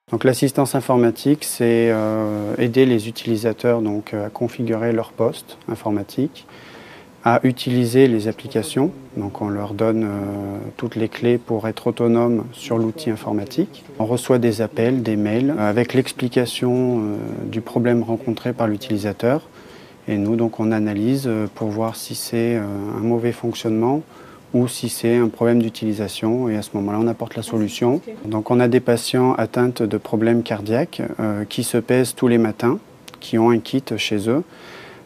Donc l'assistance informatique, c'est aider les utilisateurs à configurer leur poste informatique, à utiliser les applications. Donc on leur donne toutes les clés pour être autonome sur l'outil informatique. On reçoit des appels, des mails avec l'explication du problème rencontré par l'utilisateur. Et nous, donc, on analyse pour voir si c'est un mauvais fonctionnement ou si c'est un problème d'utilisation, et à ce moment-là, on apporte la solution. Donc on a des patients atteints de problèmes cardiaques qui se pèsent tous les matins, qui ont un kit chez eux.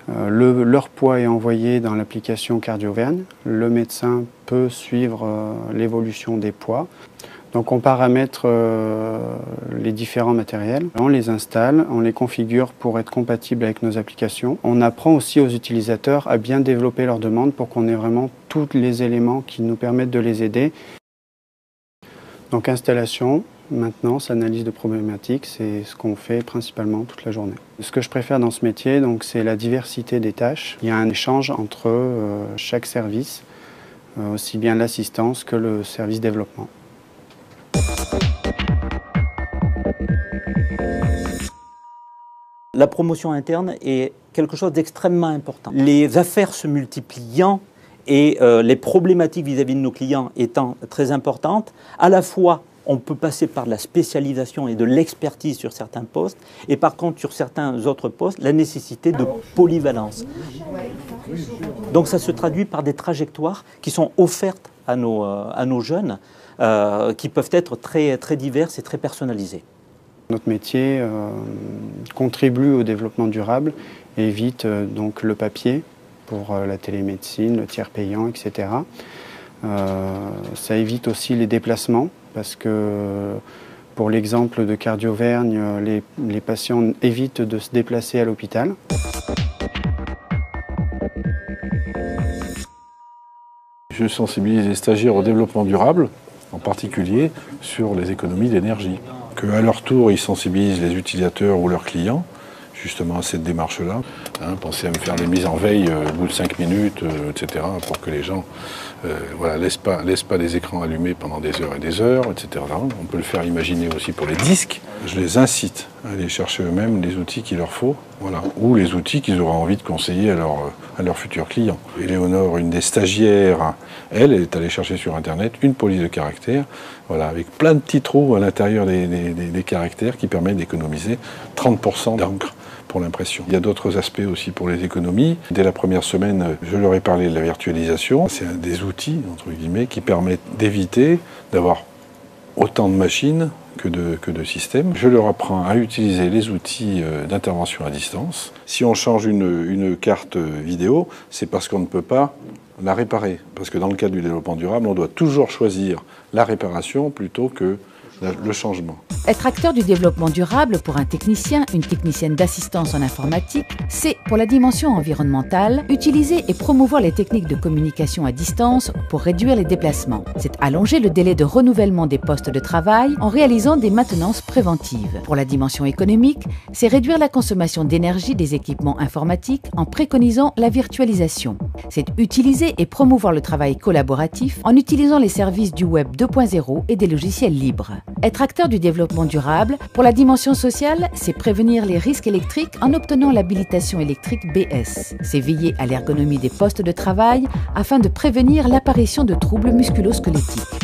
Leur poids est envoyé dans l'application CardioVergne. Le médecin peut suivre l'évolution des poids. Donc on paramètre les différents matériels, on les installe, on les configure pour être compatibles avec nos applications. On apprend aussi aux utilisateurs à bien développer leurs demandes pour qu'on ait vraiment tous les éléments qui nous permettent de les aider. Donc installation, maintenance, analyse de problématiques, c'est ce qu'on fait principalement toute la journée. Ce que je préfère dans ce métier, c'est la diversité des tâches. Il y a un échange entre chaque service, aussi bien l'assistance que le service développement. La promotion interne est quelque chose d'extrêmement important. Les affaires se multipliant et les problématiques vis-à-vis de nos clients étant très importantes, à la fois on peut passer par de la spécialisation et de l'expertise sur certains postes, et par contre sur certains autres postes, la nécessité de polyvalence. Donc ça se traduit par des trajectoires qui sont offertes à nos jeunes, qui peuvent être très, très diverses et très personnalisées. Notre métier contribue au développement durable et évite donc le papier pour la télémédecine, le tiers payant, etc. Ça évite aussi les déplacements parce que pour l'exemple de CardioVergne, les patients évitent de se déplacer à l'hôpital. Je sensibilise les stagiaires au développement durable, en particulier sur les économies d'énergie. Qu'à leur tour, ils sensibilisent les utilisateurs ou leurs clients, justement à cette démarche-là. Pensez à me faire des mises en veille au bout de 5 minutes, etc., pour que les gens laissent pas les écrans allumés pendant des heures et des heures, etc. On peut le faire imaginer aussi pour les disques. Je les incite à aller chercher eux-mêmes les outils qu'il leur faut, ou les outils qu'ils auront envie de conseiller à leurs futurs clients. Éléonore, une des stagiaires, elle est allée chercher sur Internet une police de caractères, avec plein de petits trous à l'intérieur des caractères qui permettent d'économiser 30% d'encre pour l'impression. Il y a d'autres aspects aussi pour les économies. Dès la première semaine, je leur ai parlé de la virtualisation. C'est un des outils, entre guillemets, qui permettent d'éviter d'avoir autant de machines que de systèmes. Je leur apprends à utiliser les outils d'intervention à distance. Si on change une carte vidéo, c'est parce qu'on ne peut pas la réparer. Parce que dans le cadre du développement durable, on doit toujours choisir la réparation plutôt que le changement. Être acteur du développement durable pour un technicien, une technicienne d'assistance en informatique, c'est, pour la dimension environnementale, utiliser et promouvoir les techniques de communication à distance pour réduire les déplacements. C'est allonger le délai de renouvellement des postes de travail en réalisant des maintenances préventives. Pour la dimension économique, c'est réduire la consommation d'énergie des équipements informatiques en préconisant la virtualisation. C'est utiliser et promouvoir le travail collaboratif en utilisant les services du Web 2.0 et des logiciels libres. Être acteur du développement durable, pour la dimension sociale, c'est prévenir les risques électriques en obtenant l'habilitation électrique BS. C'est veiller à l'ergonomie des postes de travail afin de prévenir l'apparition de troubles musculo-squelettiques.